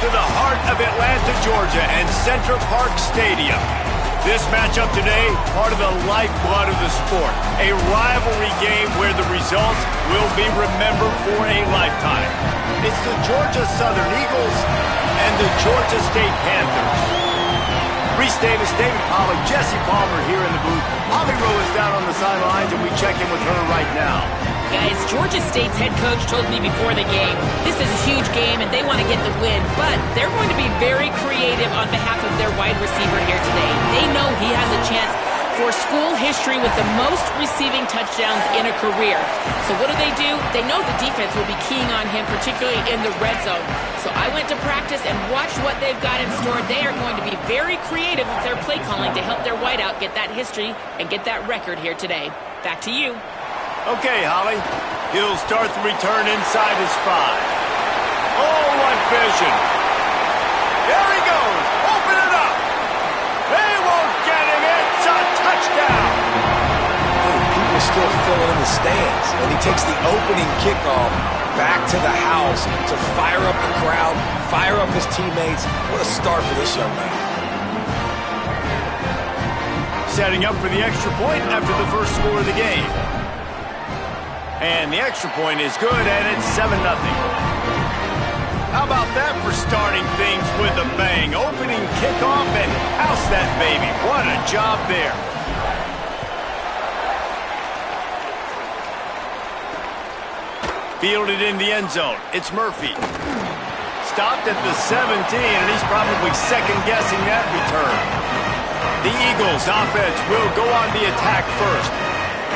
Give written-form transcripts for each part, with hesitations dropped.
to the heart of Atlanta, Georgia, and Central Park Stadium. This matchup today, part of the lifeblood of the sport. A rivalry game where the results will be remembered for a lifetime. It's the Georgia Southern Eagles and the Georgia State Panthers. Reese Davis, David Pollack, Jesse Palmer here in the booth. Holly Rowe is down on the sidelines, and we check in with her right now. Guys, Georgia State's head coach told me before the game, this is a huge game and they want to get the win, but they're going to be very creative on behalf of their wide receiver here today. They know he has a chance for school history with the most receiving touchdowns in a career. So what do? They know the defense will be keying on him, particularly in the red zone. So I went to practice and watched what they've got in store. They are going to be very creative with their play calling to help their wideout get that history and get that record here today. Back to you. Okay, Holly. He'll start the return inside his 5. Oh, what vision. There he goes. Open it up. They won't get him. It's a touchdown. People still filling in the stands, and he takes the opening kickoff back to the house to fire up the crowd, fire up his teammates. What a start for this young man. Setting up for the extra point after the first score of the game. And the extra point is good, and it's 7-0. How about that for starting things with a bang? Opening kickoff and house that baby. What a job there. Fielded in the end zone. It's Murphy. Stopped at the 17, and he's probably second-guessing that return. The Eagles' offense will go on the attack first.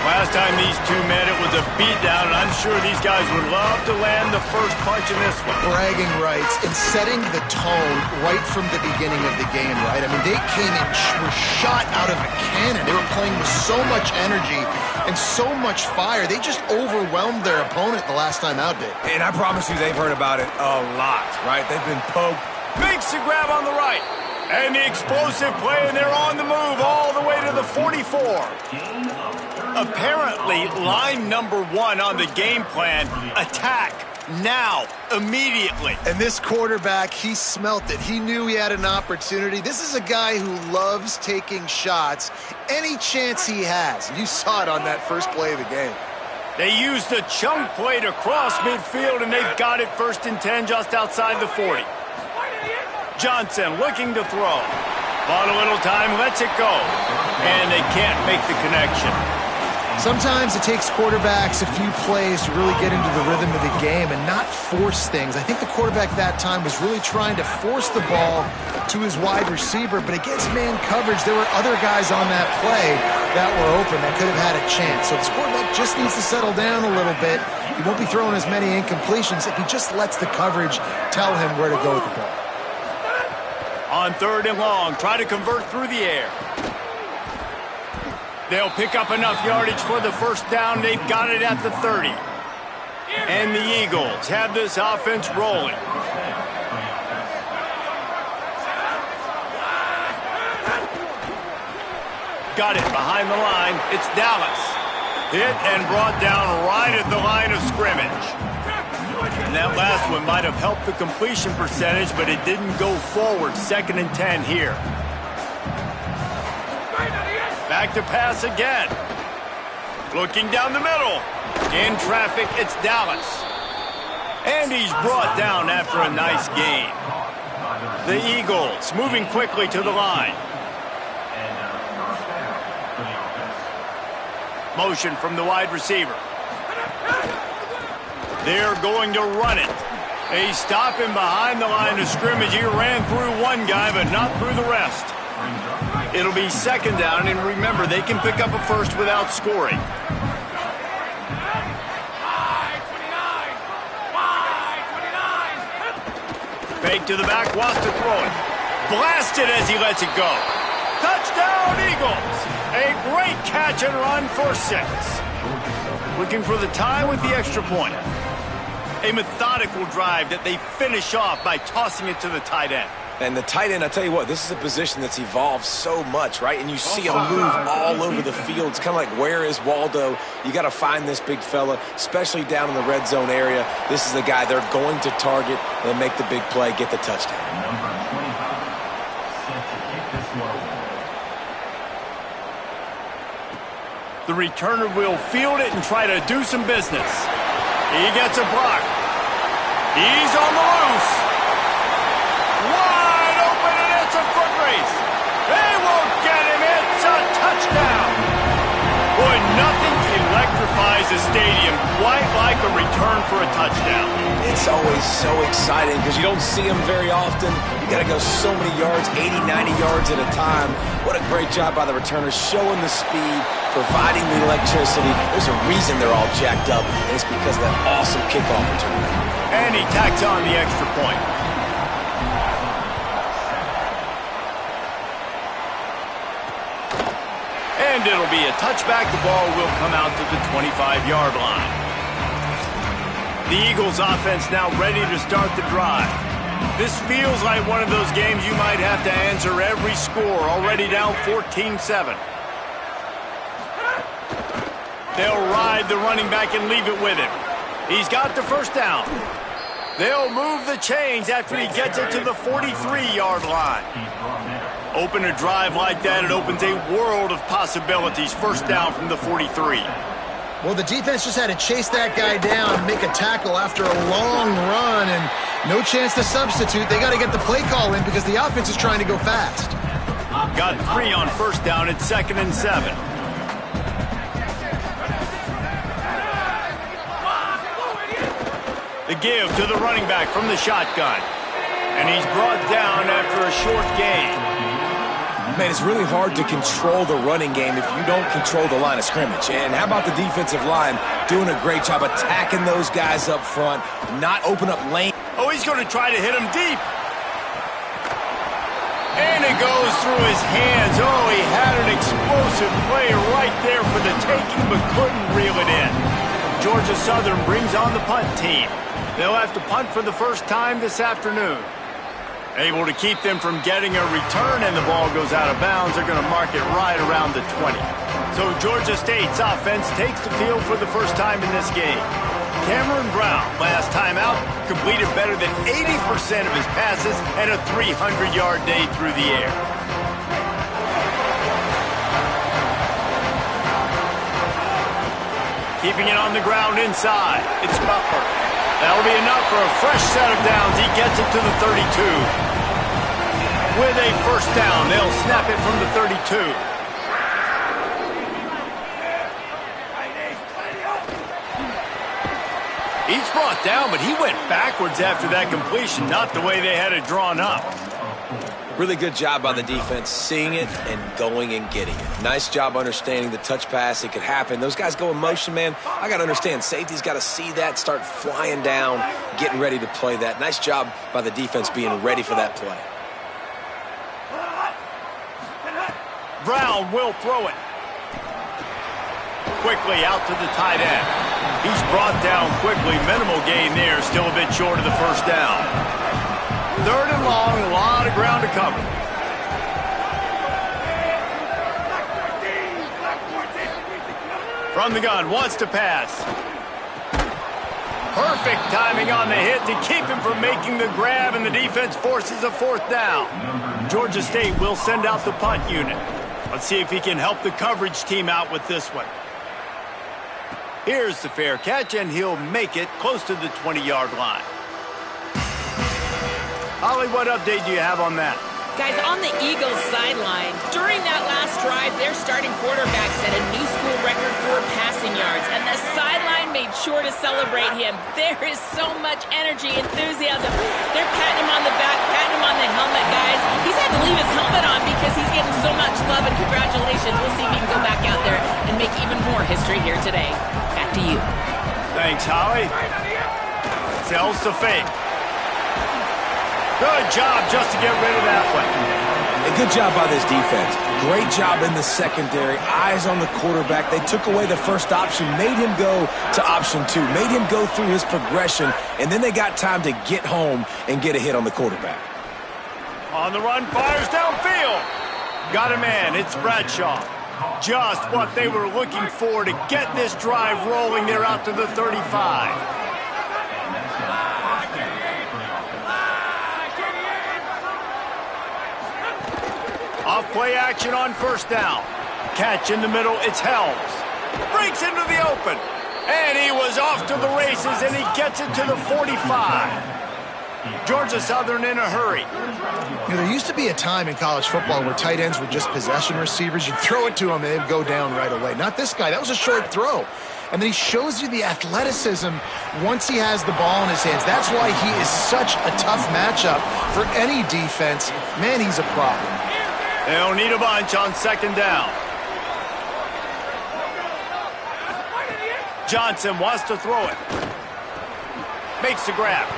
Last time these two met, it was a beatdown, and I'm sure these guys would love to land the first punch in this one. Bragging rights and setting the tone right from the beginning of the game, right? I mean, they came in, were shot out of a cannon. They were playing with so much energy and so much fire. They just overwhelmed their opponent the last time out did. And I promise you they've heard about it a lot, right? They've been poked. Makes the grab on the right. And the explosive play, and they're on the move all the way to the 44. Apparently, line number 1 on the game plan, attack, now, immediately. And this quarterback, he smelt it. He knew he had an opportunity. This is a guy who loves taking shots any chance he has. You saw it on that first play of the game. They used the chunk play to cross midfield, and they've got it 1st and 10 just outside the 40. Johnson looking to throw. Bought a little time, lets it go. And they can't make the connection. Sometimes it takes quarterbacks a few plays to really get into the rhythm of the game and not force things. I think the quarterback that time was really trying to force the ball to his wide receiver, but against man coverage, there were other guys on that play that were open that could have had a chance. So this quarterback just needs to settle down a little bit. He won't be throwing as many incompletions if he just lets the coverage tell him where to go with the ball. On 3rd and long, try to convert through the air. They'll pick up enough yardage for the first down. They've got it at the 30. And the Eagles have this offense rolling. Got it behind the line. It's Dallas. Hit and brought down right at the line of scrimmage. And that last one might have helped the completion percentage, but it didn't go forward. 2nd and 10 here. Back to pass again. Looking down the middle. In traffic, it's Dallas. And he's brought down after a nice gain. The Eagles moving quickly to the line. Motion from the wide receiver. They're going to run it. They stop him behind the line of scrimmage. He ran through one guy, but not through the rest. It'll be 2nd down, and remember, they can pick up a first without scoring. Fake to the back, wants to throw it. Blasted as he lets it go. Touchdown, Eagles! A great catch and run for 6. Looking for the tie with the extra point. A methodical drive that they finish off by tossing it to the tight end. And the tight end, I tell you what, this is a position that's evolved so much, right? And you see him move all over the field. It's kind of like, where is Waldo? You got to find this big fella, especially down in the red zone area. This is the guy they're going to target and make the big play, get the touchdown. Number 25, set to kick this one. The returner will field it and try to do some business. He gets a block. He's on the loose. Wide open, and it's a foot race. They won't get him. It's a touchdown. Boy, nothing electrifies a stadium quite like a return for a touchdown. It's always so exciting because you don't see them very often. You got to go so many yards, 80, 90 yards at a time. What a great job by the returners, showing the speed, providing the electricity. There's a reason they're all jacked up, and it's because of that awesome kickoff return. And he tacks on the extra point. And it'll be a touchback. The ball will come out to the 25-yard line. The Eagles offense now ready to start the drive. This feels like one of those games you might have to answer every score, already down 14-7. They'll ride the running back and leave it with him. He's got the first down. They'll move the chains after he gets it to the 43-yard line. Open a drive like that, it opens a world of possibilities. First down from the 43. Well, the defense just had to chase that guy down and make a tackle after a long run, and no chance to substitute. They got to get the play call in because the offense is trying to go fast. Got 3 on first down. It's 2nd and 7. The give to the running back from the shotgun. And he's brought down after a short gain. Man, it's really hard to control the running game if you don't control the line of scrimmage. And how about the defensive line doing a great job attacking those guys up front, not open up lane. Oh, he's going to try to hit him deep. And it goes through his hands. Oh, he had an explosive play right there for the taking, but couldn't reel it in. Georgia Southern brings on the punt team. They'll have to punt for the first time this afternoon. Able to keep them from getting a return, and the ball goes out of bounds. They're going to mark it right around the 20. So Georgia State's offense takes the field for the first time in this game. Cameron Brown, last time out, completed better than 80% of his passes and a 300-yard day through the air. Keeping it on the ground inside. It's Butler. That'll be enough for a fresh set of downs. He gets it to the 32. With a first down, they'll snap it from the 32. He's brought down, but he went backwards after that completion, not the way they had it drawn up. Really good job by the defense, seeing it and going and getting it. Nice job understanding the touch pass. It could happen. Those guys go in motion, man. I got to understand, safety's got to see that, start flying down, getting ready to play that. Nice job by the defense being ready for that play. Brown will throw it. Quickly out to the tight end. He's brought down quickly. Minimal gain there. Still a bit short of the first down. 3rd and long. A lot of ground to cover. From the gun. Wants to pass. Perfect timing on the hit to keep him from making the grab, and the defense forces a 4th down. Georgia State will send out the punt unit. Let's see if he can help the coverage team out with this one. Here's the fair catch, and he'll make it close to the 20-yard line. Holly, what update do you have on that? Guys, on the Eagles sideline, during that last drive, their starting quarterback set a new school record for passing yards, and the sideline made sure to celebrate him. There is so much energy, enthusiasm. They're patting him on the back, patting him on the helmet, guys. He's had to leave his helmet on because he's getting so much love and congratulations. We'll see if he can go back out there and make even more history here today. Back to you. Thanks, Holly. Sells to fake. Good job just to get rid of that one. A good job by this defense. Great job in the secondary. Eyes on the quarterback. They took away the first option, made him go to option 2, made him go through his progression, and then they got time to get home and get a hit on the quarterback. On the run, fires downfield. Got a man, it's Bradshaw. Just what they were looking for to get this drive rolling there out to the 35. Off play action on first down. Catch in the middle, it's Helms. Breaks into the open. And he was off to the races, and he gets it to the 45. Georgia Southern in a hurry. You know, there used to be a time in college football where tight ends were just possession receivers. You'd throw it to them, and they'd go down right away. Not this guy. That was a short throw. And then he shows you the athleticism once he has the ball in his hands. That's why he is such a tough matchup for any defense. Man, he's a problem. They don't need a bunch on second down. Johnson wants to throw it. Makes the grab.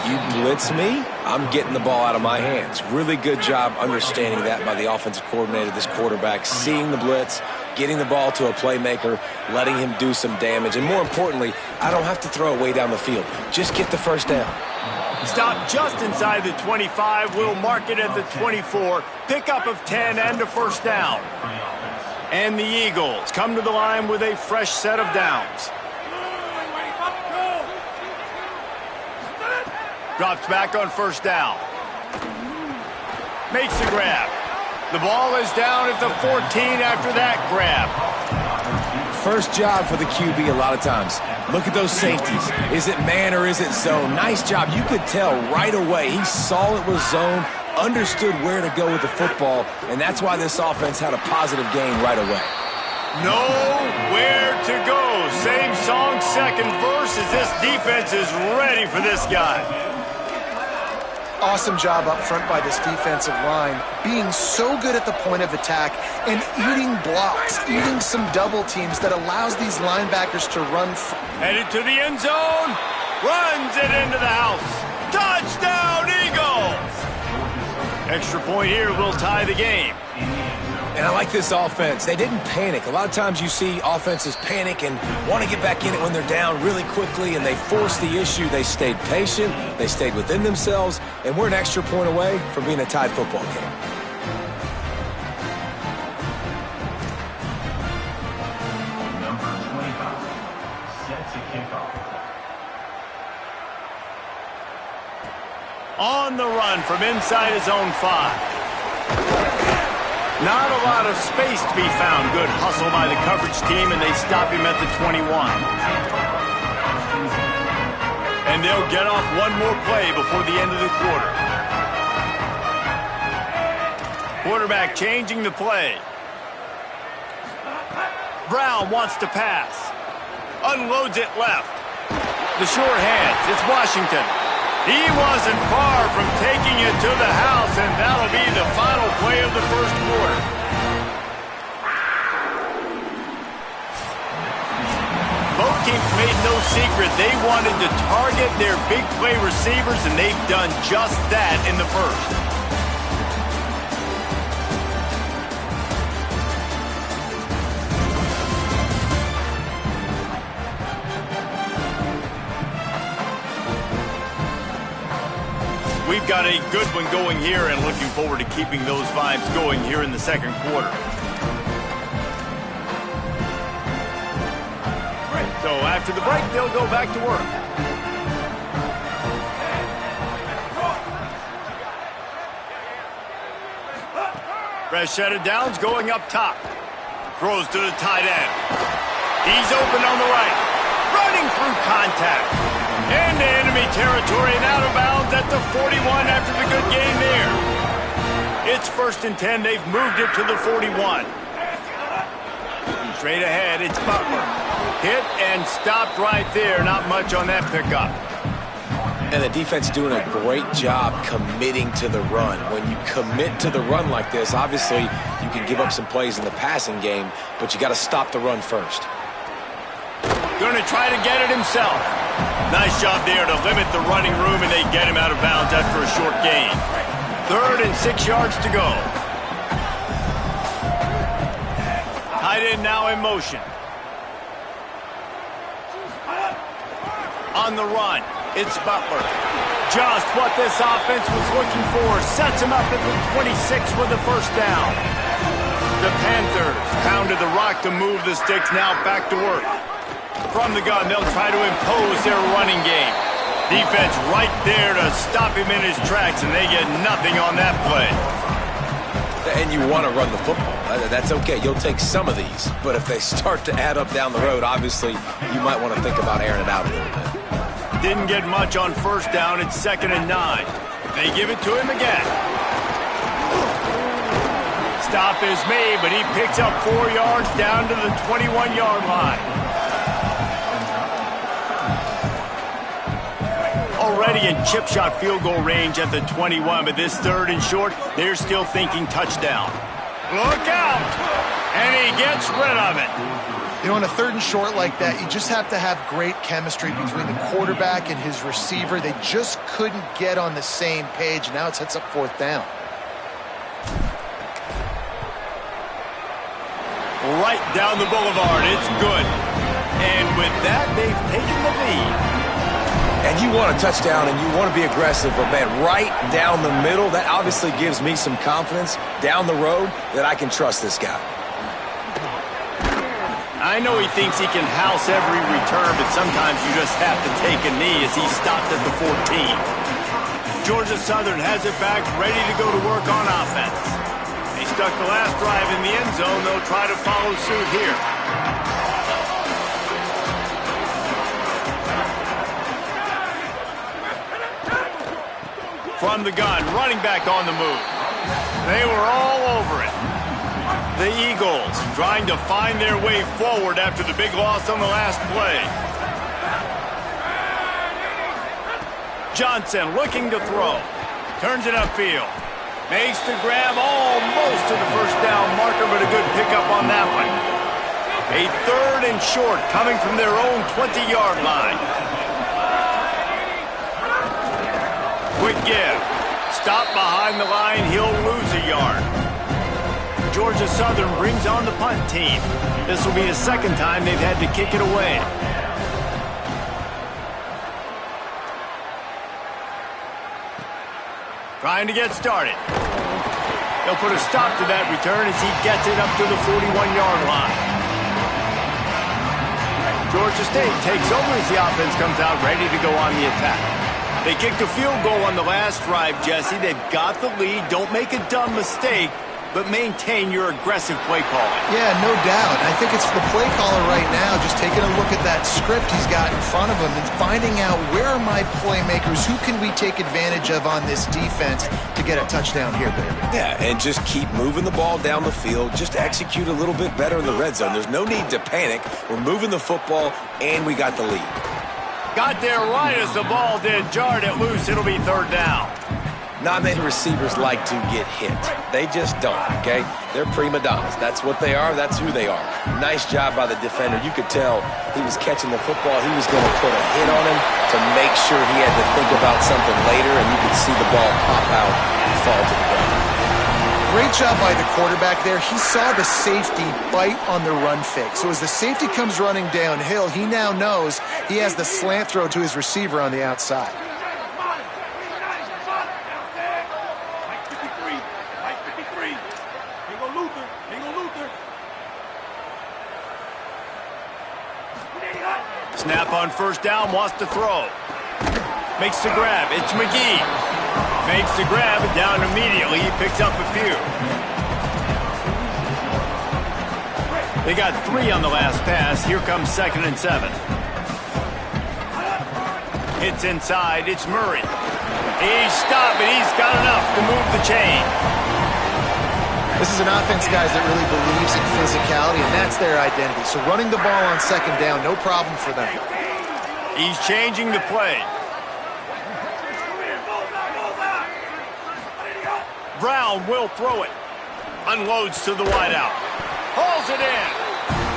You blitz me, I'm getting the ball out of my hands. Really good job understanding that by the offensive coordinator, this quarterback, seeing the blitz, getting the ball to a playmaker, letting him do some damage. And more importantly, I don't have to throw it way down the field. Just get the first down. Stop just inside the 25. We'll mark it at the 24. Pickup of 10 and a first down. And the Eagles come to the line with a fresh set of downs. Drops back on first down. Makes the grab. The ball is down at the 14 after that grab. First job for the QB a lot of times. Look at those safeties. Is it man or is it zone? Nice job. You could tell right away. He saw it was zone, understood where to go with the football, and that's why this offense had a positive gain right away. Nowhere to go. Same song, second verse, as this defense is ready for this guy. Awesome job up front by this defensive line, being so good at the point of attack and eating blocks, eating some double teams that allows these linebackers to run. Headed to the end zone, runs it into the house. Touchdown, Eagles! Extra point here will tie the game. And I like this offense. They didn't panic. A lot of times you see offenses panic and want to get back in it when they're down really quickly, and they force the issue. They stayed patient. They stayed within themselves, and we're an extra point away from being a tied football game. Number 25, set to kick off. On the run from inside his own 5. Not a lot of space to be found. Good hustle by the coverage team, and they stop him at the 21. And they'll get off one more play before the end of the quarter. Quarterback changing the play. Brown wants to pass. Unloads it left. The sure hands. It's Washington. He wasn't far from taking it to the house, and that'll be the final play of the first quarter. Both teams made no secret they wanted to target their big play receivers, and they've done just that in the first. We've got a good one going here and looking forward to keeping those vibes going here in the second quarter. So after the break, they'll go back to work. Fresh set of downs going up top. Throws to the tight end. He's open on the right. Running through contact. Into enemy territory and out of bounds at the 41 after the good gain there. It's 1st and 10. They've moved it to the 41. Straight ahead, it's Butler. Hit and stopped right there. Not much on that pickup. And the defense doing a great job committing to the run. When you commit to the run like this, obviously you can give up some plays in the passing game, but you got to stop the run first. Going to try to get it himself. Nice job there to limit the running room, and they get him out of bounds after a short gain. 3rd and 6 yards to go. Tight end now in motion. On the run, it's Butler. Just what this offense was looking for. Sets him up at the 26 for the first down. The Panthers pounded the rock to move the sticks. Now back to work. From the gun, they'll try to impose their running game. Defense right there to stop him in his tracks, and they get nothing on that play. And you want to run the football. That's okay. You'll take some of these. But if they start to add up down the road, obviously, you might want to think about airing it out a little bit. Didn't get much on first down. It's 2nd and 9. They give it to him again. Stop is made, but he picks up 4 yards down to the 21-yard line. Already in chip shot field goal range at the 21, but this 3rd and short, they're still thinking touchdown. Look out! And he gets rid of it. You know, on a 3rd and short like that, you just have to have great chemistry between the quarterback and his receiver. They just couldn't get on the same page. Now it sets up 4th down. Right down the boulevard. It's good. And with that, they've taken the lead. And you want a touchdown and you want to be aggressive, but man, right down the middle, that obviously gives me some confidence down the road that I can trust this guy. I know he thinks he can house every return, but sometimes you just have to take a knee as he stopped at the 14. Georgia Southern has it back, ready to go to work on offense. They stuck the last drive in the end zone. They'll try to follow suit here. From the gun, running back on the move. They were all over it. The Eagles trying to find their way forward after the big loss on the last play. Johnson looking to throw. Turns it upfield. Makes the grab almost to the first down marker, but a good pickup on that one. A 3rd and short coming from their own 20-yard line. Quick give. Stop behind the line. He'll lose a yard. Georgia Southern brings on the punt team. This will be the 2nd time they've had to kick it away. Trying to get started. They'll put a stop to that return as he gets it up to the 41-yard line. Georgia State takes over as the offense comes out ready to go on the attack. They kicked a field goal on the last drive, Jesse. They've got the lead. Don't make a dumb mistake, but maintain your aggressive play calling. Yeah, no doubt. I think it's the play caller right now just taking a look at that script he's got in front of him and finding out where are my playmakers, who can we take advantage of on this defense to get a touchdown here, baby. Yeah, and just keep moving the ball down the field. Just execute a little bit better in the red zone. There's no need to panic. We're moving the football, and we got the lead. Got there right as the ball did. Jarred it loose. It'll be 3rd down. Not many receivers like to get hit. They just don't, okay? They're prima donnas. That's what they are. That's who they are. Nice job by the defender. You could tell he was catching the football. He was going to put a hit on him to make sure he had to think about something later, and you could see the ball pop out and fall to the ground. Great job by the quarterback there. He saw the safety bite on the run fake. So as the safety comes running downhill, he now knows he has the slant throw to his receiver on the outside. Snap on first down, wants to throw. Makes the grab. It's McGee. Makes the grab, down immediately. He picks up a few. They got 3 on the last pass. Here comes 2nd and 7. It's inside. It's Murray. He's stopped, and he's got enough to move the chain. This is an offense, guys, that really believes in physicality, and that's their identity. So running the ball on 2nd down, no problem for them. He's changing the play. Brown will throw it. Unloads to the wideout. Hauls it in.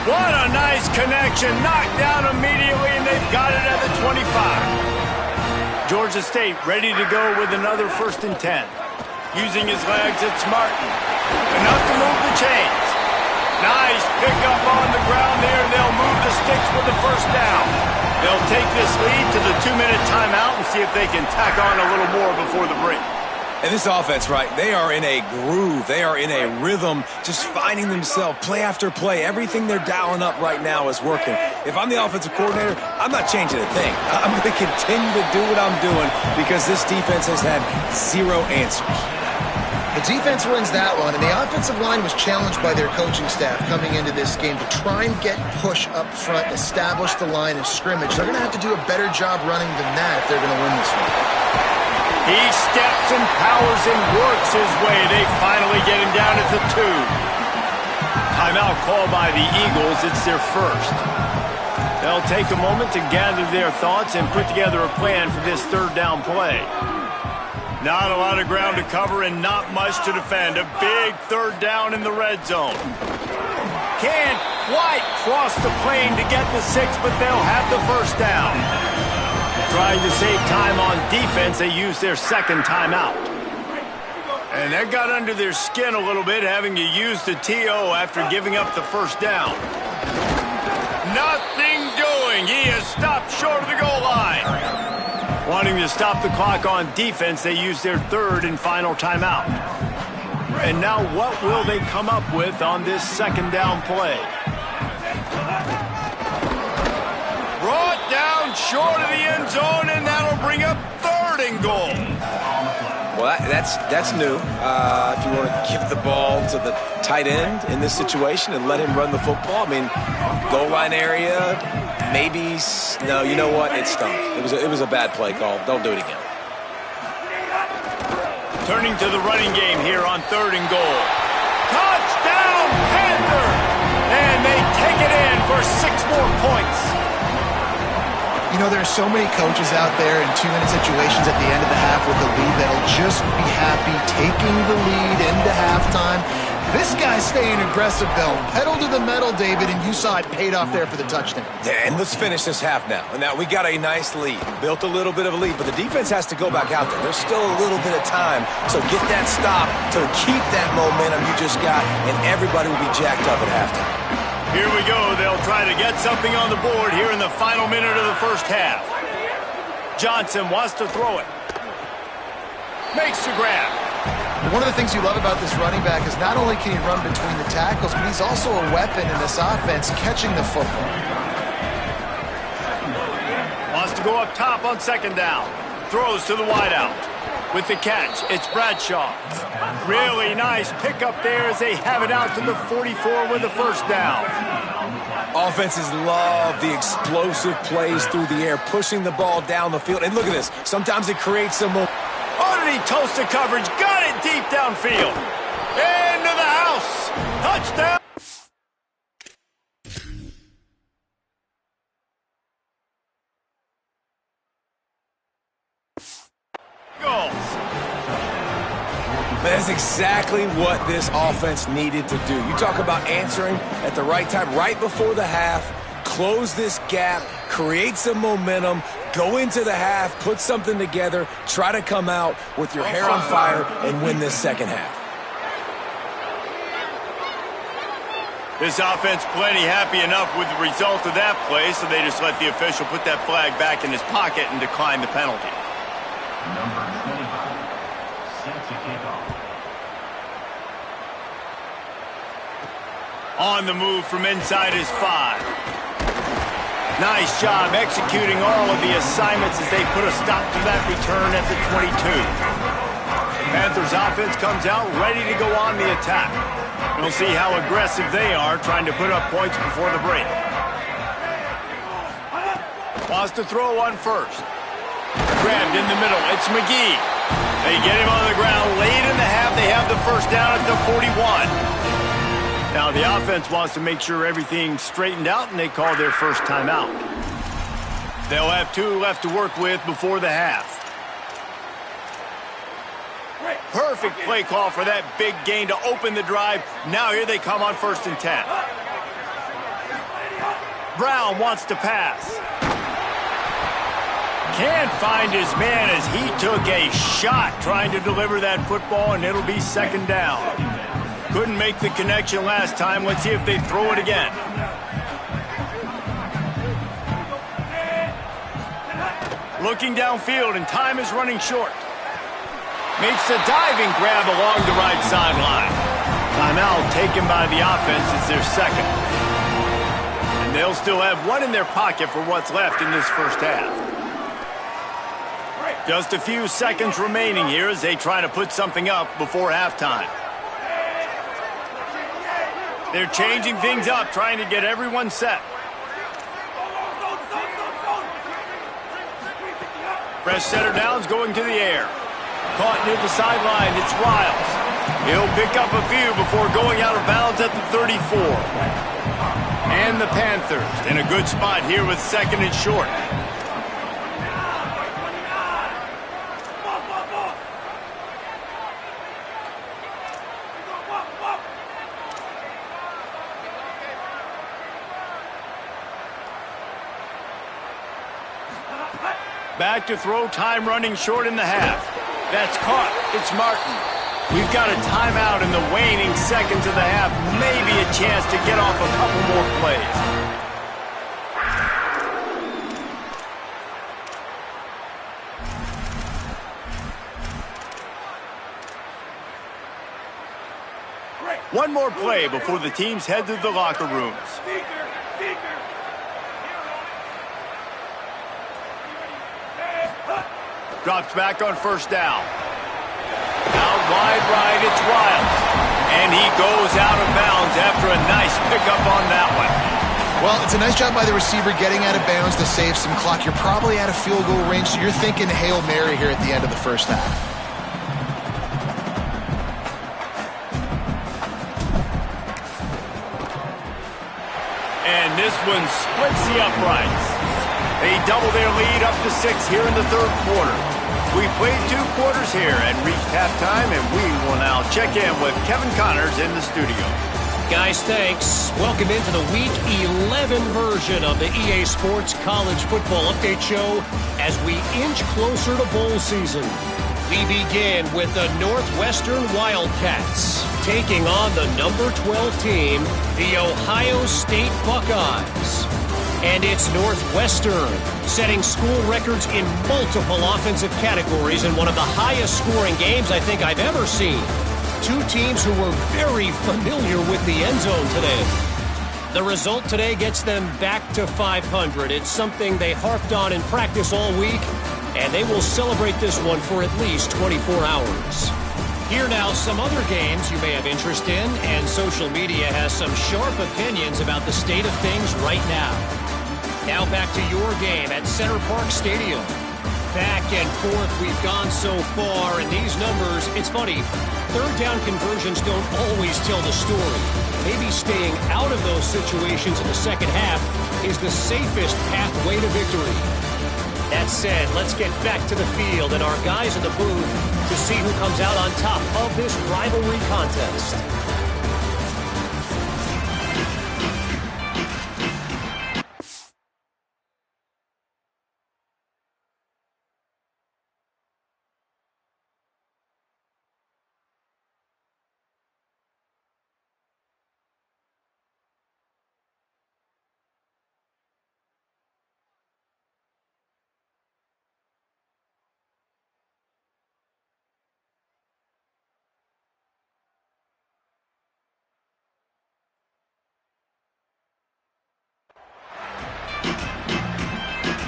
What a nice connection. Knocked down immediately, and they've got it at the 25. Georgia State ready to go with another 1st and 10. Using his legs, it's Martin. Enough to move the chains. Nice pickup on the ground there. They'll move the sticks with the 1st down. They'll take this lead to the 2-minute timeout and see if they can tack on a little more before the break. And this offense, right, they are in a groove. They are in a rhythm, just finding themselves play after play. Everything they're dialing up right now is working. If I'm the offensive coordinator, I'm not changing a thing. I'm going to continue to do what I'm doing because this defense has had zero answers. The defense wins that one, and the offensive line was challenged by their coaching staff coming into this game to try and get push up front, establish the line of scrimmage. They're going to have to do a better job running than that if they're going to win this one. He steps and powers and works his way. They finally get him down at the 2. Timeout called by the Eagles. It's their first. They'll take a moment to gather their thoughts and put together a plan for this third down play. Not a lot of ground to cover and not much to defend. A big third down in the red zone. Can't quite cross the plane to get the 6, but they'll have the first down. Trying to save time on defense, they use their second timeout. And that got under their skin a little bit, having to use the TO after giving up the first down. Nothing doing. He is stopped short of the goal line. Wanting to stop the clock on defense, they use their third and final timeout. And now what will they come up with on this second down play? Brought down short of the end zone, and that'll bring up third and goal. Well, that's new. If you want to give the ball to the tight end in this situation and let him run the football, I mean, goal line area, maybe. No, you know what? It stunk. It was a bad play call. Don't do it again. Turning to the running game here on third and goal. Touchdown, Panther! And they take it in for 6 more points. You know, there are so many coaches out there in 2-minute situations at the end of the half with the lead that'll just be happy taking the lead into halftime. This guy's staying aggressive, though. Pedal to the metal, David, and you saw it paid off there for the touchdown. Yeah, and let's finish this half now. And now we got a nice lead. Built a little bit of a lead, but the defense has to go back out there. There's still a little bit of time. So get that stop to keep that momentum you just got, and everybody will be jacked up at halftime. Here we go. They'll try to get something on the board here in the final minute of the first half. Johnson wants to throw it. Makes the grab. One of the things you love about this running back is not only can he run between the tackles, but he's also a weapon in this offense catching the football. Wants to go up top on second down. Throws to the wideout. With the catch, it's Bradshaw. Really nice pickup there as they have it out to the 44 with the first down. Offenses love the explosive plays through the air, pushing the ball down the field. And look at this. Sometimes it creates some more. Underneath toasted coverage. Got it deep downfield. Into the house. Touchdown. That's exactly what this offense needed to do. You talk about answering at the right time, right before the half, close this gap, create some momentum, go into the half, put something together, try to come out with your hair on fire and win this second half. This offense plenty happy enough with the result of that play, so they just let the official put that flag back in his pocket and decline the penalty. Number 25, set to kick off. On the move from inside his 5. Nice job executing all of the assignments as they put a stop to that return at the 22. Panthers offense comes out ready to go on the attack. We'll see how aggressive they are trying to put up points before the break. Wants to throw one first. Grabbed in the middle. It's McGee. They get him on the ground late in the half. They have the first down at the 41. Now the offense wants to make sure everything's straightened out, and they call their first timeout. They'll have 2 left to work with before the half. Perfect play call for that big gain to open the drive. Now here they come on 1st and 10. Brown wants to pass. Can't find his man as he took a shot trying to deliver that football, and it'll be second down. Couldn't make the connection last time. Let's see if they throw it again. Looking downfield, and time is running short. Makes a diving grab along the right sideline. Timeout taken by the offense. It's their second. And they'll still have one in their pocket for what's left in this first half. Just a few seconds remaining here as they try to put something up before halftime. They're changing things up, trying to get everyone set. Fresh setter downs going to the air. Caught near the sideline, it's Riles. He'll pick up a few before going out of bounds at the 34. And the Panthers in a good spot here with second and short. Back to throw, time running short in the half. That's caught. It's Martin. We've got a timeout in the waning seconds of the half. Maybe a chance to get off a couple more plays. One more play before the teams head to the locker rooms. Drops back on first down. Out wide right, it's Riles. And he goes out of bounds after a nice pickup on that one. Well, it's a nice job by the receiver getting out of bounds to save some clock. You're probably out of field goal range, so you're thinking Hail Mary here at the end of the first half. And this one splits the uprights. They double their lead up to 6 here in the third quarter. We played 2 quarters here and reached halftime, and we will now check in with Kevin Connors in the studio. Guys, thanks. Welcome into the Week 11 version of the EA Sports College Football Update Show as we inch closer to bowl season. We begin with the Northwestern Wildcats taking on the number 12 team, the Ohio State Buckeyes. And it's Northwestern setting school records in multiple offensive categories in one of the highest scoring games I think I've ever seen. 2 teams who were very familiar with the end zone today. The result today gets them back to 500. It's something they harped on in practice all week, and they will celebrate this one for at least 24 hours. Here now, some other games you may have interest in, and social media has some sharp opinions about the state of things right now. Now back to your game at Center Park Stadium. Back and forth we've gone so far, and these numbers, it's funny, third down conversions don't always tell the story. Maybe staying out of those situations in the second half is the safest pathway to victory. That said, let's get back to the field and our guys in the booth to see who comes out on top of this rivalry contest.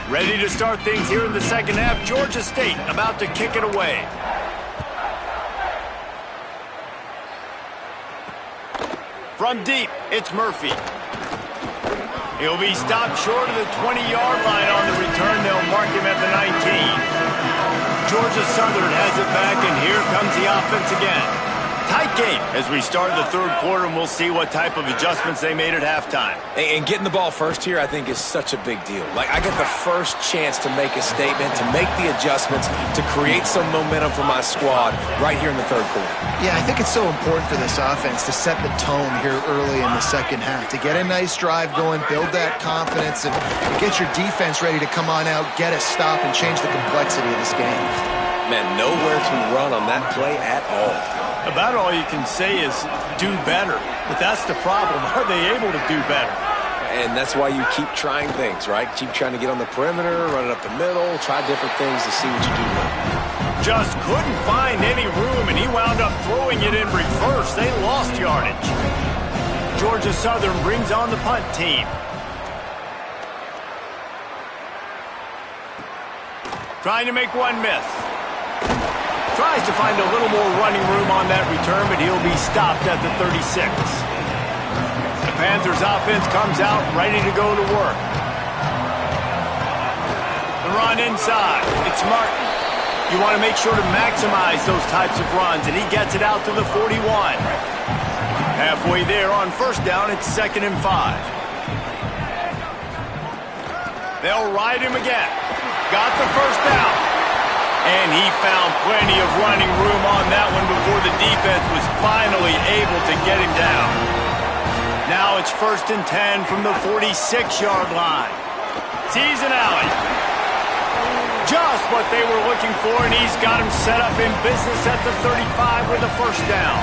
Ready to start things here in the second half. Georgia State about to kick it away. From deep, it's Murphy. He'll be stopped short of the 20-yard line on the return. They'll mark him at the 19. Georgia Southern has it back, and here comes the offense again. Tight game as we start the third quarter, and we'll see what type of adjustments they made at halftime. And getting the ball first here, I think, is such a big deal. Like, I get the first chance to make a statement, to make the adjustments, to create some momentum for my squad right here in the third quarter. Yeah, I think it's so important for this offense to set the tone here early in the second half, to get a nice drive going, build that confidence, and get your defense ready to come on out, get a stop, and change the complexity of this game. Man, nowhere to run on that play at all. About all you can say is do better. But that's the problem. Are they able to do better? And that's why you keep trying things, right? Keep trying to get on the perimeter, run it up the middle, try different things to see what you do with. Just couldn't find any room, and he wound up throwing it in reverse. They lost yardage. Georgia Southern brings on the punt team. Trying to make one miss. Tries to find a little more running room on that return, but he'll be stopped at the 36. The Panthers offense comes out ready to go to work. The run inside. It's Martin. You want to make sure to maximize those types of runs, and he gets it out to the 41. Halfway there on first down, it's 2nd and 5. They'll ride him again. Got the first down. And he found plenty of running room on that one before the defense was finally able to get him down. Now it's 1st and 10 from the 46-yard line. Sees an alley. Just what they were looking for, and he's got him set up in business at the 35 with a first down.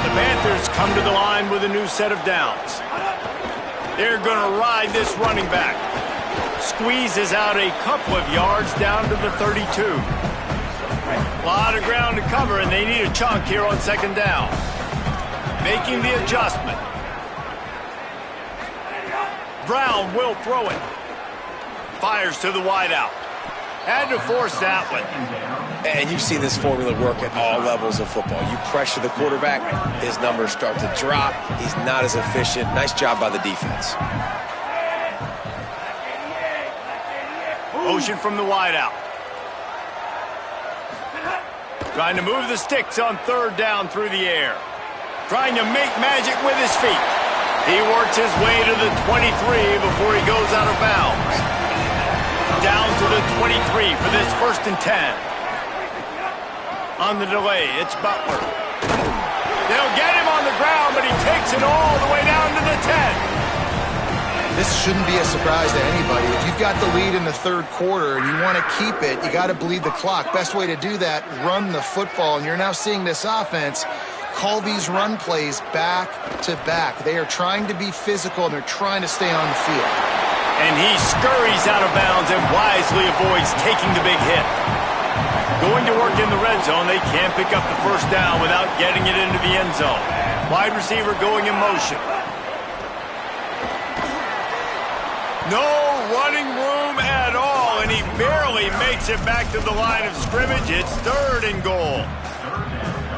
The Panthers come to the line with a new set of downs. They're going to ride this running back. Squeezes out a couple of yards down to the 32. A lot of ground to cover, and they need a chunk here on 2nd down. Making the adjustment. Brown will throw it. Fires to the wideout. Had to force that one. And you've seen this formula work at all levels of football. You pressure the quarterback, his numbers start to drop. He's not as efficient. Nice job by the defense. Motion from the wideout. Trying to move the sticks on 3rd down through the air. Trying to make magic with his feet. He works his way to the 23 before he goes out of bounds. Down to the 23 for this 1st and 10. On the delay, it's Butler. They'll get him on the ground, but he takes it all the way down to the 10. This shouldn't be a surprise to anybody. If you've got the lead in the 3rd quarter and you want to keep it, you got to bleed the clock. Best way to do that, run the football. And you're now seeing this offense call these run plays back to back. They are trying to be physical, and they're trying to stay on the field. And he scurries out of bounds and wisely avoids taking the big hit. Going to work in the red zone, they can't pick up the first down without getting it into the end zone. Wide receiver going in motion. No running room at all, and he barely makes it back to the line of scrimmage. It's 3rd and goal.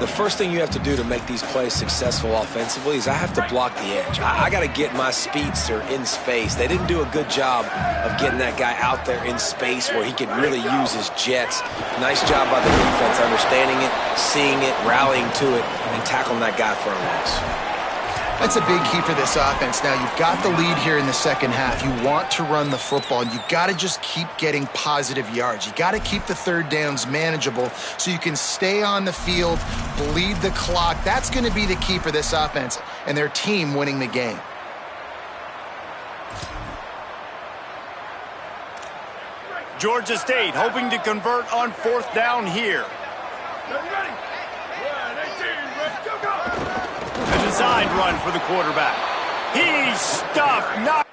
The first thing you have to do to make these plays successful offensively is I have to block the edge. I got to get my speedster in space. They didn't do a good job of getting that guy out there in space where he could really use his jets. Nice job by the defense understanding it, seeing it, rallying to it, and tackling that guy for a loss. That's a big key for this offense. Now, you've got the lead here in the 2nd half. You want to run the football, and you've got to just keep getting positive yards. You got to keep the 3rd downs manageable so you can stay on the field, bleed the clock. That's going to be the key for this offense and their team winning the game. Georgia State hoping to convert on 4th down here. A designed run for the quarterback. He's stuffed. Not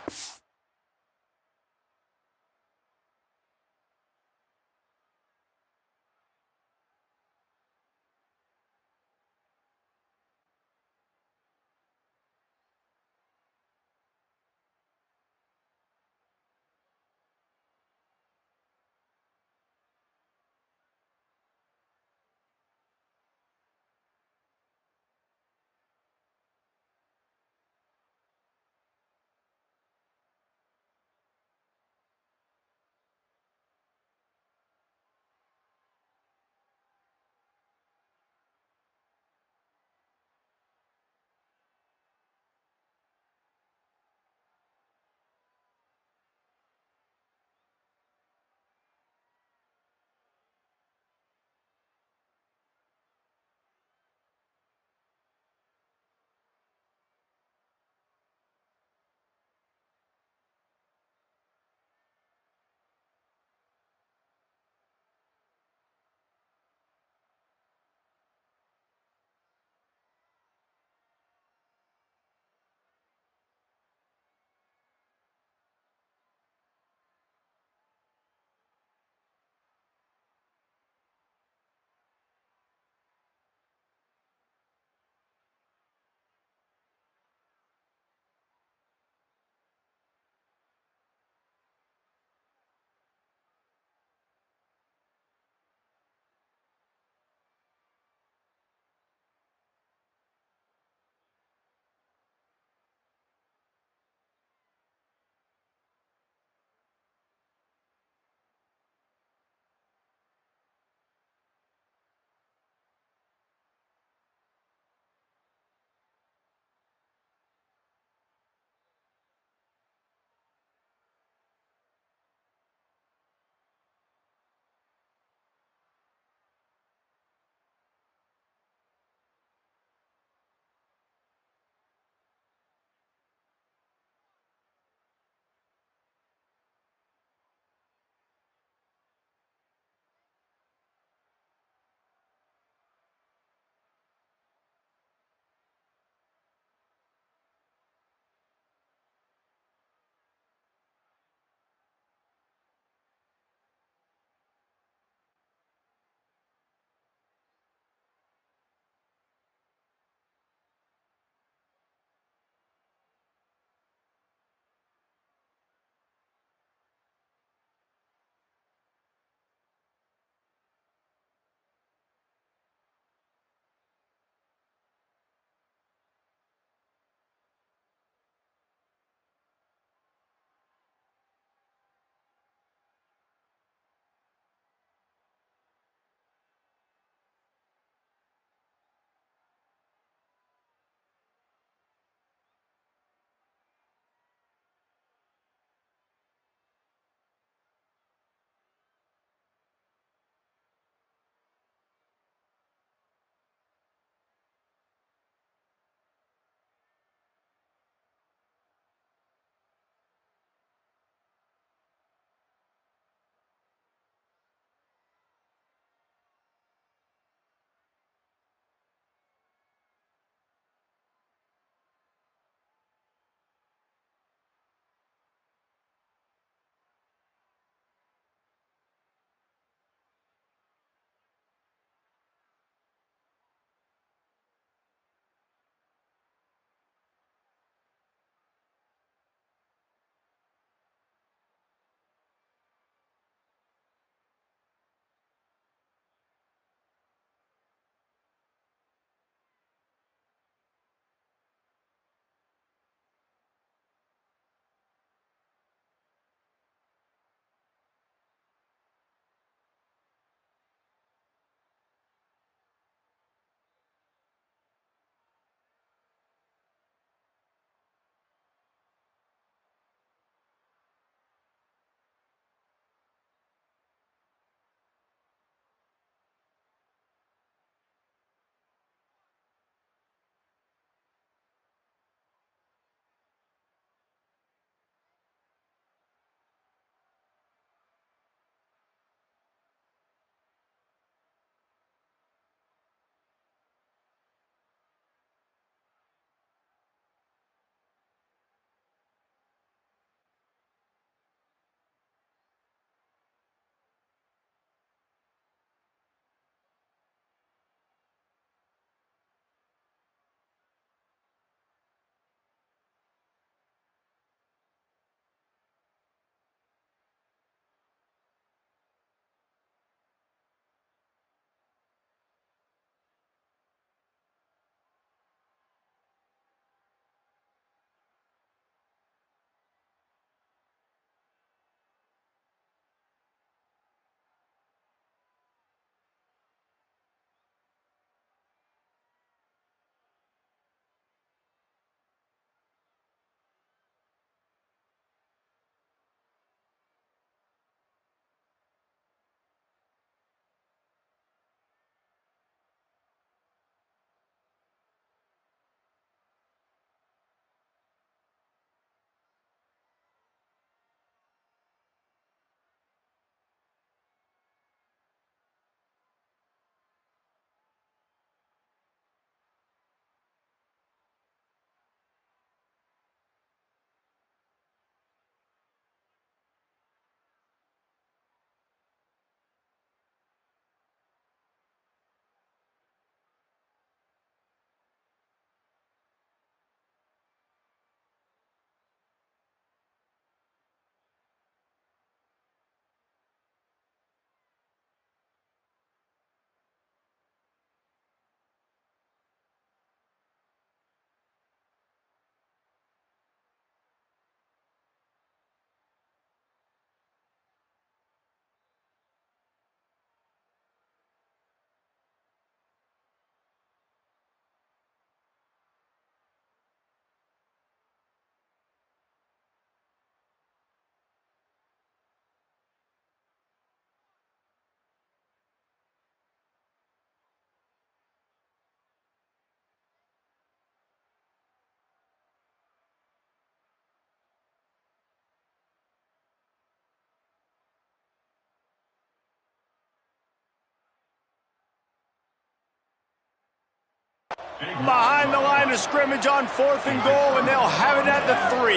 behind the line of scrimmage on 4th and goal, and they'll have it at the 3.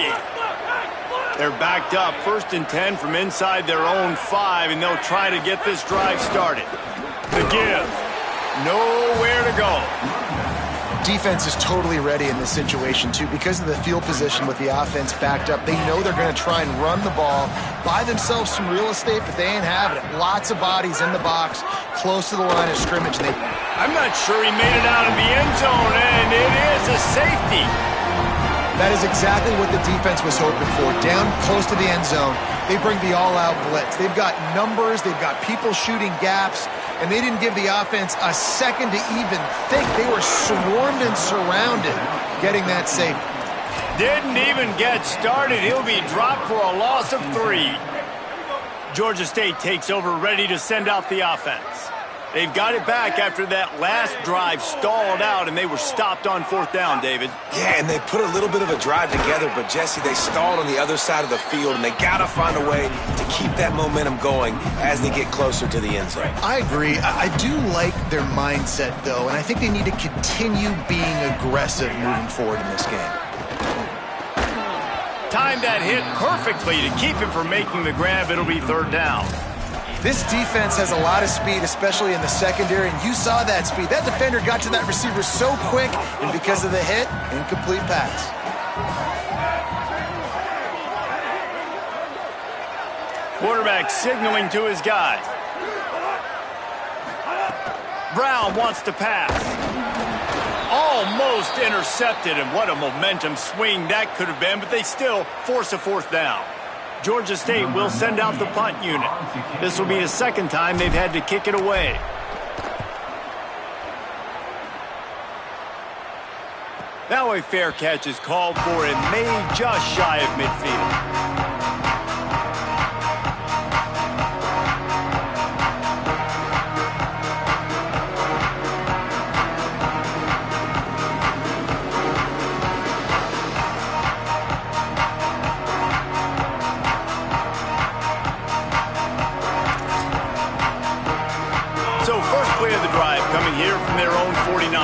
They're backed up, 1st and 10 from inside their own 5, and they'll try to get this drive started. The give. Nowhere to go. Defense is totally ready in this situation, too. Because of the field position with the offense backed up, they know they're going to try and run the ball, buy themselves some real estate, but they ain't having it. Lots of bodies in the box, close to the line of scrimmage. I'm not sure he made it out of the end zone, and it is a safety. That is exactly what the defense was hoping for. Down close to the end zone, they bring the all-out blitz. They've got numbers, they've got people shooting gaps, and they didn't give the offense a second to even think. They were swarmed and surrounded getting that safety. Didn't even get started. He'll be dropped for a loss of 3. Georgia State takes over, ready to send out the offense. They've got it back after that last drive stalled out, and they were stopped on 4th down, David. Yeah, and they put a little bit of a drive together, but, Jesse, they stalled on the other side of the field, and they got to find a way to keep that momentum going as they get closer to the end zone. I agree. I do like their mindset, though, and I think they need to continue being aggressive moving forward in this game. Timed that hit perfectly to keep him from making the grab. It'll be 3rd down. This defense has a lot of speed, especially in the secondary, and you saw that speed. That defender got to that receiver so quick, and because of the hit, incomplete pass. Quarterback signaling to his guys. Brown wants to pass. Almost intercepted, and what a momentum swing that could have been, but they still force a 4th down. Georgia State will send out the punt unit. This will be the 2nd time they've had to kick it away. Now a fair catch is called for and made just shy of midfield. So first play of the drive coming here from their own 49.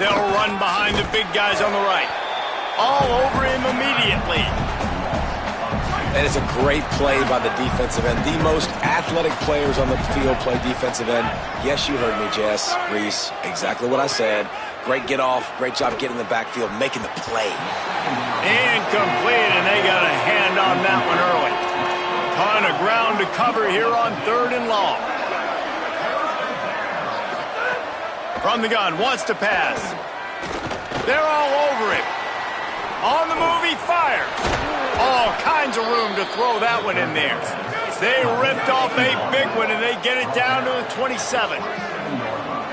They'll run behind the big guys on the right. All over him immediately. And it's a great play by the defensive end. The most athletic players on the field play defensive end. Yes, you heard me, Jess, Reese. Exactly what I said. Great get off. Great job getting in the backfield, making the play. Incomplete, and they got a hand on that one early. Ton of ground to cover here on 3rd and long. From the gun, wants to pass. They're all over him. On the move, he fires. All kinds of room to throw that one in there. They ripped off a big one, and they get it down to the 27.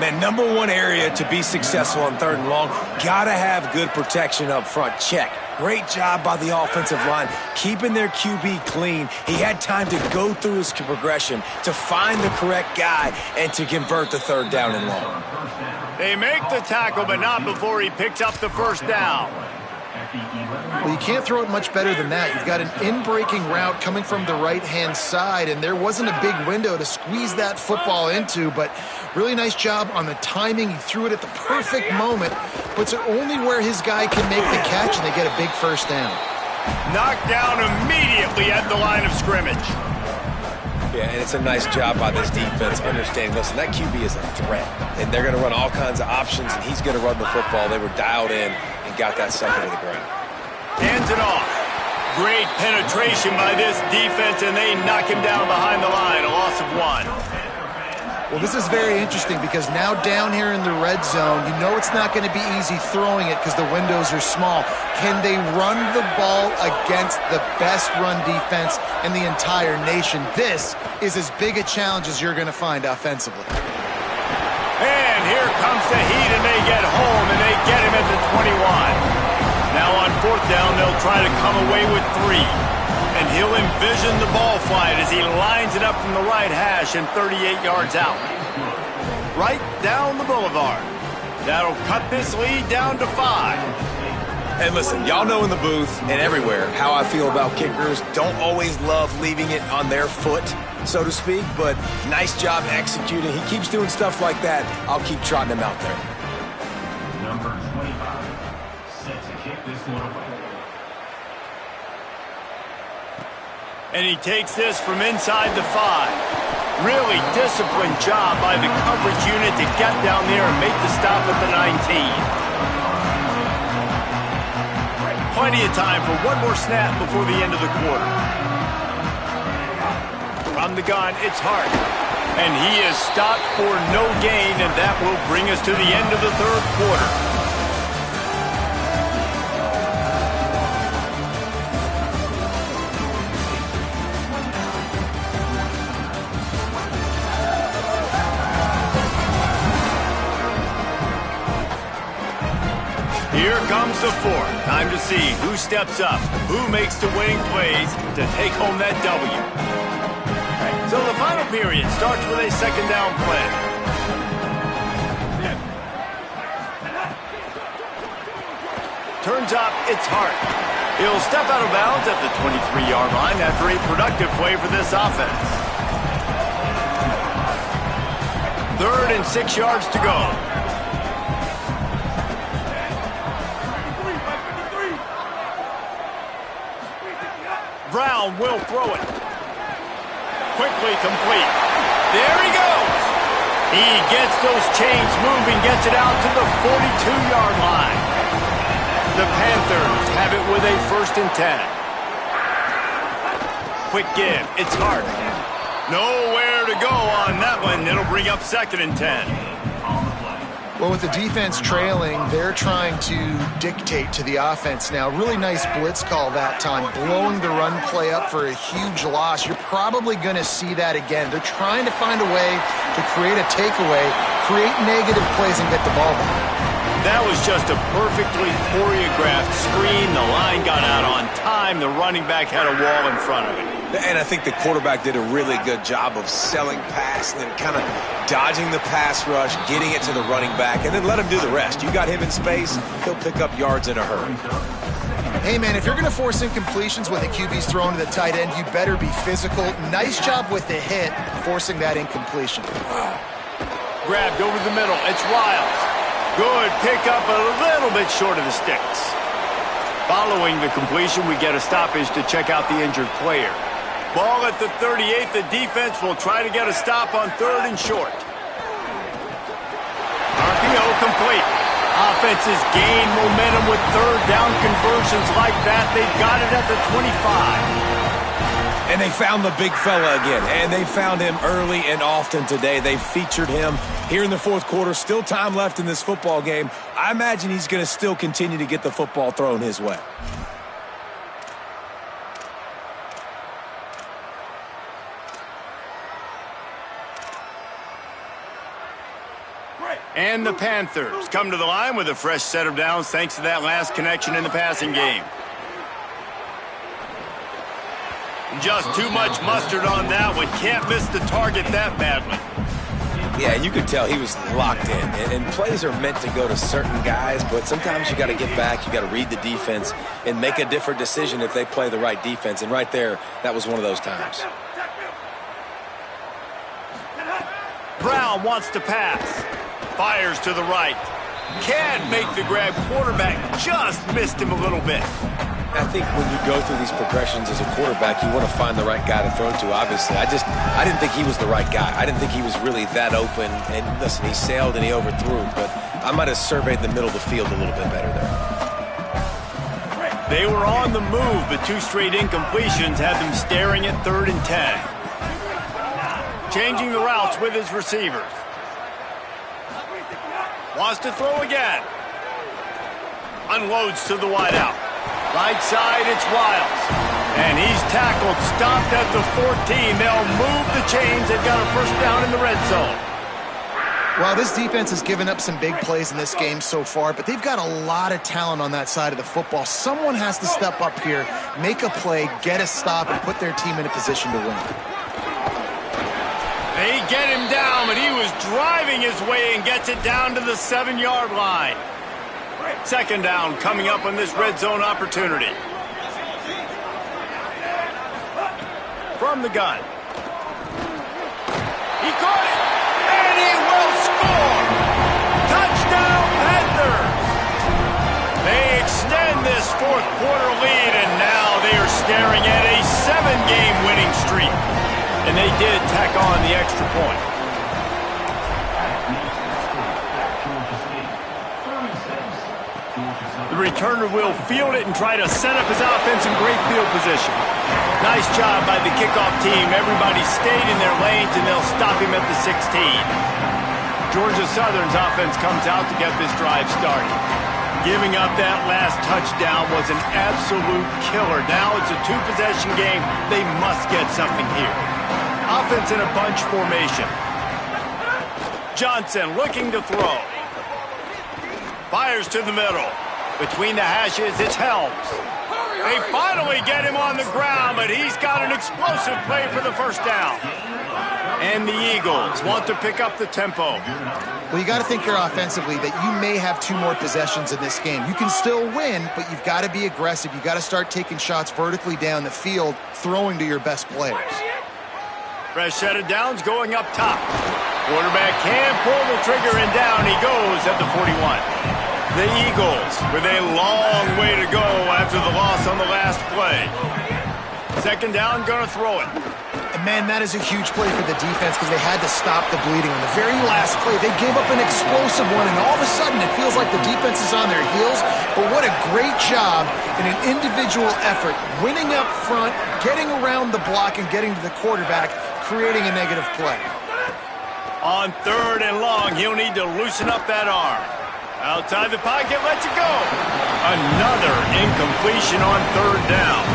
Man, number one area to be successful on 3rd and long, gotta have good protection up front. Check. Great job by the offensive line, keeping their QB clean. He had time to go through his progression to find the correct guy and to convert the 3rd down and long. They make the tackle, but not before he picks up the 1st down. Well, you can't throw it much better than that. You've got an in-breaking route coming from the right-hand side, and there wasn't a big window to squeeze that football into, but really nice job on the timing. He threw it at the perfect moment, puts it only where his guy can make the catch, and they get a big 1st down. Knocked down immediately at the line of scrimmage. Yeah, and it's a nice job by this defense understanding, listen, that QB is a threat, and they're going to run all kinds of options, and he's going to run the football. They were dialed in and got that sucker to the ground. Hands it off. Great penetration by this defense, and they knock him down behind the line, a loss of 1. Well, this is very interesting because now down here in the red zone, you know it's not going to be easy throwing it because the windows are small. Can they run the ball against the best run defense in the entire nation? This is as big a challenge as you're going to find offensively. And here comes the heat, and they get home, and they get him at the 21. Now on 4th down, they'll try to come away with 3. And he'll envision the ball flight as he lines it up from the right hash and 38 yards out. Right down the boulevard. That'll cut this lead down to 5. And listen, y'all know in the booth and everywhere how I feel about kickers. Don't always love leaving it on their foot. so to speak, but nice job executing. He keeps doing stuff like that. I'll keep trotting him out there. Number 25, set to kick this one away. And he takes this from inside the 5. Really disciplined job by the coverage unit to get down there and make the stop at the 19. Plenty of time for one more snap before the end of the quarter. From the gun, it's Hart. And he is stopped for no gain, and that will bring us to the end of the third quarter. Here comes the fourth. Time to see who steps up, who makes the winning plays to take home that W. So the final period starts with a second down play. Turns up, it's Hart. He'll step out of bounds at the 23-yard line after a productive play for this offense. 3rd and 6 yards to go. Brown will throw it. Quickly complete. There he goes. He gets those chains moving, gets it out to the 42-yard line. The Panthers have it with a 1st and 10. Quick give. It's Hart. Nowhere to go on that one. It'll bring up 2nd and 10. Well, with the defense trailing, they're trying to dictate to the offense now. Really nice blitz call that time, blowing the run play up for a huge loss. You're probably going to see that again. They're trying to find a way to create a takeaway, create negative plays, and get the ball back. That was just a perfectly choreographed screen. The line got out on time. The running back had a wall in front of it. And I think the quarterback did a really good job of selling pass and then kind of dodging the pass rush, getting it to the running back, and then let him do the rest. You got him in space, he'll pick up yards in a hurry. Hey, man, if you're going to force incompletions when the QB's thrown to the tight end, you better be physical. Nice job with the hit, forcing that incompletion. Grabbed over the middle. It's Wiles. Good pickup, a little bit short of the sticks. Following the completion, we get a stoppage to check out the injured player. Ball at the 38. The defense will try to get a stop on 3rd and short. RPO complete. Offenses gain momentum with 3rd down conversions like that. They got it at the 25. And they found the big fella again, and they found him early and often today. They featured him here in the 4th quarter. Still time left in this football game. I imagine he's going to still continue to get the football thrown his way. And the Panthers come to the line with a fresh set of downs thanks to that last connection in the passing game. Just too much mustard on that one. Can't miss the target that badly. Yeah, you could tell he was locked in. And plays are meant to go to certain guys, but sometimes you got to get back, you got to read the defense, and make a different decision if they play the right defense. And right there, that was one of those times. Brown wants to pass. Fires to the right. Can't make the grab. Quarterback just missed him a little bit. I think when you go through these progressions as a quarterback, you want to find the right guy to throw to, obviously. I didn't think he was the right guy. I didn't think he was really that open. And listen, he sailed and he overthrew, but I might have surveyed the middle of the field a little bit better there. They were on the move, but 2 straight incompletions had them staring at 3rd and 10. Changing the routes with his receivers. Wants to throw again. Unloads to the wideout. Right side, it's Wiles. And he's tackled, stopped at the 14. They'll move the chains. They've got a 1st down in the red zone. Well, this defense has given up some big plays in this game so far, but they've got a lot of talent on that side of the football. Someone has to step up here, make a play, get a stop, and put their team in a position to win. They get him down, but he was driving his way and gets it down to the 7-yard line. 2nd down coming up on this red zone opportunity. From the gun. He caught it, and he will score! Touchdown, Panthers! They extend this fourth quarter lead, and now they are staring at a 7-game winning streak. And they did tack on the extra point. The returner will field it and try to set up his offense in great field position. Nice job by the kickoff team. Everybody stayed in their lanes, and they'll stop him at the 16. Georgia Southern's offense comes out to get this drive started. Giving up that last touchdown was an absolute killer. Now it's a 2-possession game. They must get something here. Offense in a bunch formation. Johnson looking to throw. Fires to the middle. Between the hashes, it's Helms. They finally get him on the ground, but he's got an explosive play for the first down. And the Eagles want to pick up the tempo. Well, you got to think here offensively that you may have 2 more possessions in this game. You can still win, but you've got to be aggressive. You've got to start taking shots vertically down the field, throwing to your best players. Fresh set of downs going up top. Quarterback can pull the trigger, and down he goes at the 41. The Eagles with a long way to go after the loss on the last play. Second down, gonna throw it. And man, that is a huge play for the defense because they had to stop the bleeding. On the very last play, they gave up an explosive one, and all of a sudden it feels like the defense is on their heels. But what a great job in an individual effort, winning up front, getting around the block, and getting to the quarterback, creating a negative play. On 3rd and long, he'll need to loosen up that arm. Outside the pocket, lets it go. Another incompletion on 3rd down.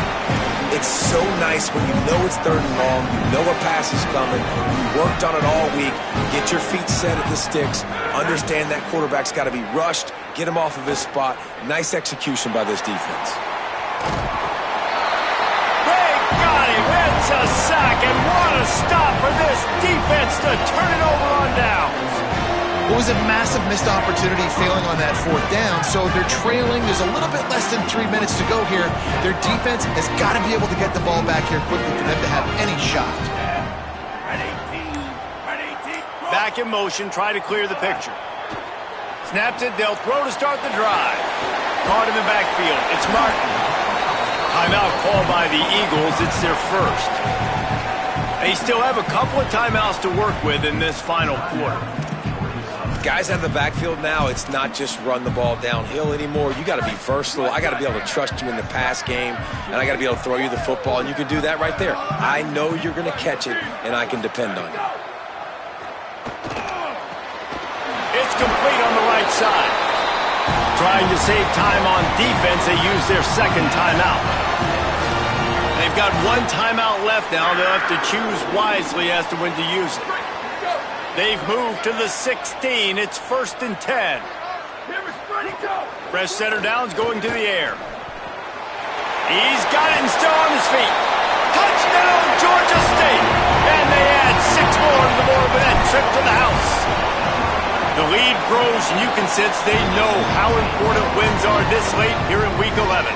It's so nice when you know it's 3rd and long, you know a pass is coming, you worked on it all week, you get your feet set at the sticks, understand that quarterback's got to be rushed, get him off of his spot. Nice execution by this defense. They got him. It's a sack, and what a stop for this defense to turn it over on downs. It was a massive missed opportunity failing on that 4th down, so they're trailing. There's a little bit less than 3 minutes to go here. Their defense has got to be able to get the ball back here quickly for them to have any shot. Back in motion, try to clear the picture. Snaps it, they'll throw to start the drive. Caught in the backfield, it's Martin. Timeout called by the Eagles, it's their first. They still have a couple of timeouts to work with in this final quarter. Guys out of the backfield now, it's not just run the ball downhill anymore. You got to be versatile. I got to be able to trust you in the pass game, and I got to be able to throw you the football, and you can do that right there. I know you're going to catch it, and I can depend on you. It's complete on the right side. Trying to save time on defense, they use their second timeout. They've got 1 timeout left now. They'll have to choose wisely as to when to use it. They've moved to the 16. It's 1st and 10. Fresh center downs going to the air. He's got it and still on his feet. Touchdown, Georgia State. And they add 6 more to the board with that trip to the house. The lead grows, and you can sense they know how important wins are this late here in Week 11.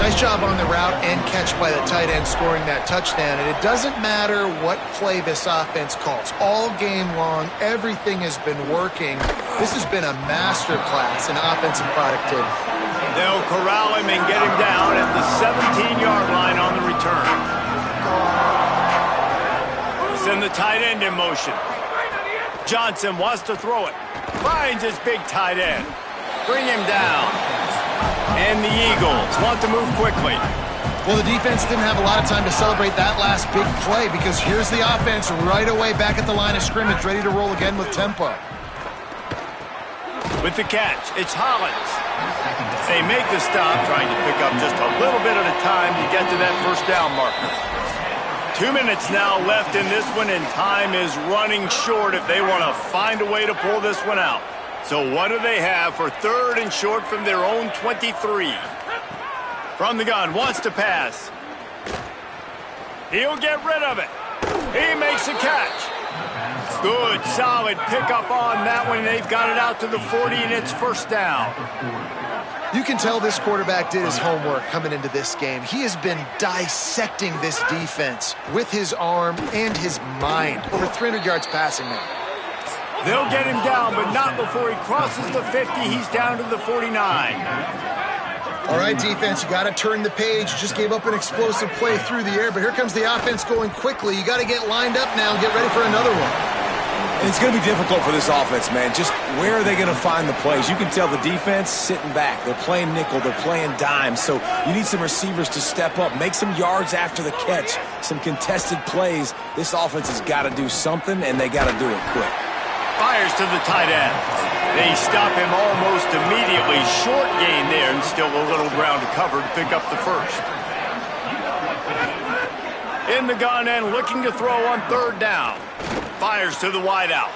Nice job on the route and catch by the tight end scoring that touchdown. And it doesn't matter what play this offense calls. All game long, everything has been working. This has been a master class in offensive productivity. They'll corral him and get him down at the 17-yard line on the return. Send the tight end in motion. Johnson wants to throw it. Finds his big tight end. Bring him down. And the Eagles want to move quickly. Well, the defense didn't have a lot of time to celebrate that last big play because here's the offense right away back at the line of scrimmage, ready to roll again with tempo. With the catch, it's Hollins. They make the stop, trying to pick up just a little bit at a time to get to that first down marker. 2 minutes now left in this one, and time is running short if they want to find a way to pull this one out. So what do they have for 3rd and short from their own 23? From the gun, wants to pass. He'll get rid of it. He makes a catch. Good, solid pickup on that one. They've got it out to the 40, and it's first down. You can tell this quarterback did his homework coming into this game. He has been dissecting this defense with his arm and his mind. Over 300 yards passing now. They'll get him down, but not before he crosses the 50. He's down to the 49. All right, defense, you got to turn the page. Just gave up an explosive play through the air, but here comes the offense going quickly. You got to get lined up now and get ready for another one. And it's going to be difficult for this offense, man. Just where are they going to find the plays? You can tell the defense sitting back. They're playing nickel. They're playing dime. So you need some receivers to step up, make some yards after the catch, some contested plays. This offense has got to do something, and they got to do it quick. Fires to the tight end. They stop him almost immediately. Short gain there, and still a little ground to cover to pick up the first. In the gun and looking to throw on third down. Fires to the wideout.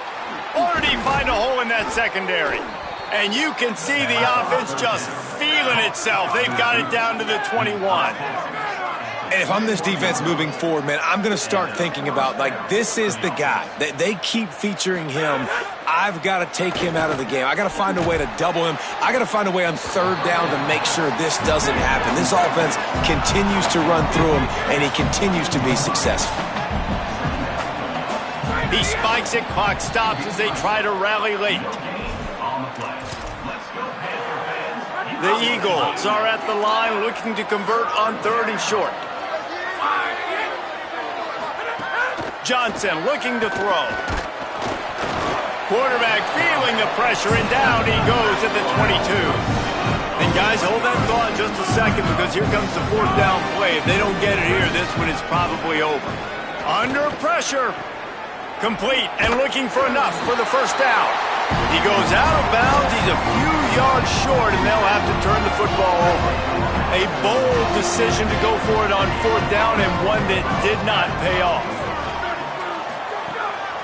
Already find a hole in that secondary. And you can see the offense just feeling itself. They've got it down to the 21. And if I'm this defense moving forward, man, I'm going to start thinking about, like, this is the guy. They keep featuring him. I've got to take him out of the game. I got to find a way to double him. I got to find a way on third down to make sure this doesn't happen. This offense continues to run through him, and he continues to be successful. He spikes it, clock stops as they try to rally late. The Eagles are at the line looking to convert on third and short. Johnson looking to throw. Quarterback feeling the pressure, and down he goes at the 22. And guys, hold that thought just a second, because here comes the fourth down play. If they don't get it here, this one is probably over. Under pressure. Complete and looking for enough for the first down. He goes out of bounds. He's a few yards short, and they'll have to turn the football over. A bold decision to go for it on fourth down, and one that did not pay off.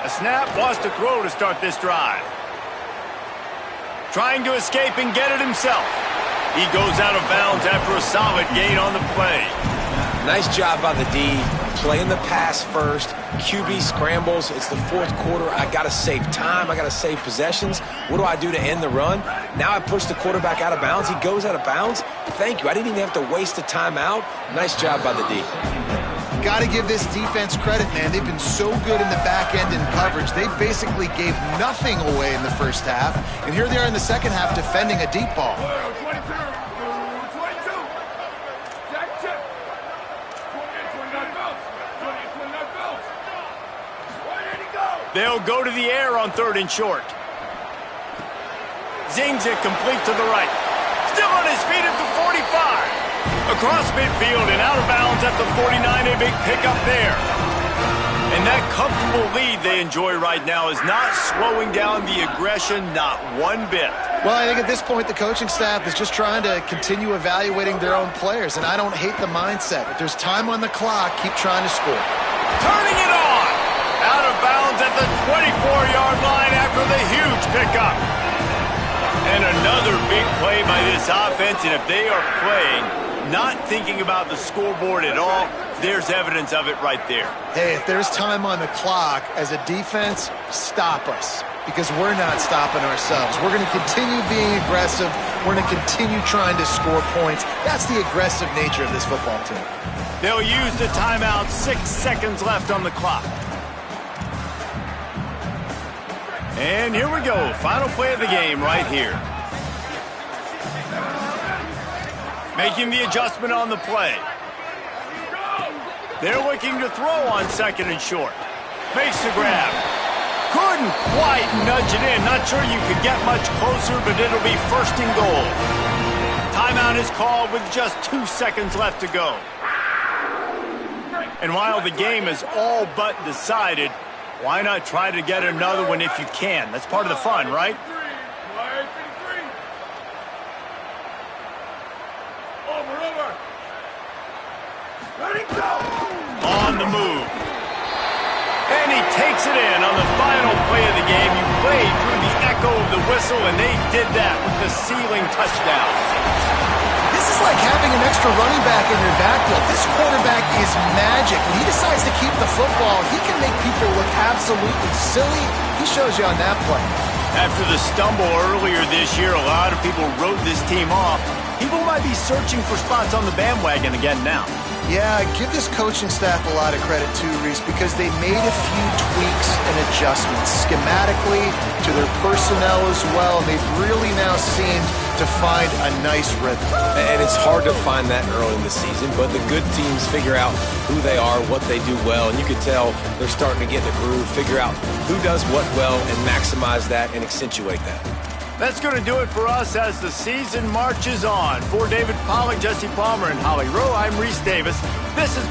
A snap, wants to throw to start this drive. Trying to escape and get it himself. He goes out of bounds after a solid gain on the play. Nice job by the D, playing the pass first. QB scrambles. It's the fourth quarter. I got to save time. I got to save possessions. What do I do to end the run? Now I push the quarterback out of bounds. He goes out of bounds. Thank you. I didn't even have to waste a timeout. Nice job by the D. Got to give this defense credit, man. They've been so good in the back end in coverage. They basically gave nothing away in the first half. And here they are in the second half defending a deep ball. They'll go to the air on third and short. Zings it complete to the right. Still on his feet at the 45. Across midfield and out of bounds at the 49. A big pickup there. And that comfortable lead they enjoy right now is not slowing down the aggression, not one bit. Well, I think at this point the coaching staff is just trying to continue evaluating their own players, and I don't hate the mindset. If there's time on the clock, keep trying to score. Turning it on! Out of bounds at the 24-yard line after the huge pickup. And another big play by this offense, and if they are playing, not thinking about the scoreboard at all, there's evidence of it right there. Hey, if there's time on the clock, as a defense, stop us, because we're not stopping ourselves. We're going to continue being aggressive. We're going to continue trying to score points. That's the aggressive nature of this football team. They'll use the timeout. 6 seconds left on the clock. And here we go. Final play of the game right here. Making the adjustment on the play. They're looking to throw on second and short. Makes the grab. Couldn't quite nudge it in. Not sure you could get much closer, but it'll be first and goal. Timeout is called with just 2 seconds left to go. And while the game is all but decided, why not try to get another one if you can? That's part of the fun, right? On the move. And he takes it in on the final play of the game. You played through the echo of the whistle, and they did that with the ceiling touchdown. This is like having an extra running back in your backfield. This quarterback is magic. When he decides to keep the football, he can make people look absolutely silly. He shows you on that play. After the stumble earlier this year, a lot of people wrote this team off. People might be searching for spots on the bandwagon again now. Yeah, give this coaching staff a lot of credit too, Reese, because they made a few tweaks and adjustments schematically to their personnel as well, and they've really now seemed to find a nice rhythm. And it's hard to find that early in the season, but the good teams figure out who they are, what they do well, and you can tell they're starting to get in the groove, figure out who does what well, and maximize that and accentuate that. That's going to do it for us as the season marches on. For David Pollack, Jesse Palmer, and Holly Rowe, I'm Reese Davis. This is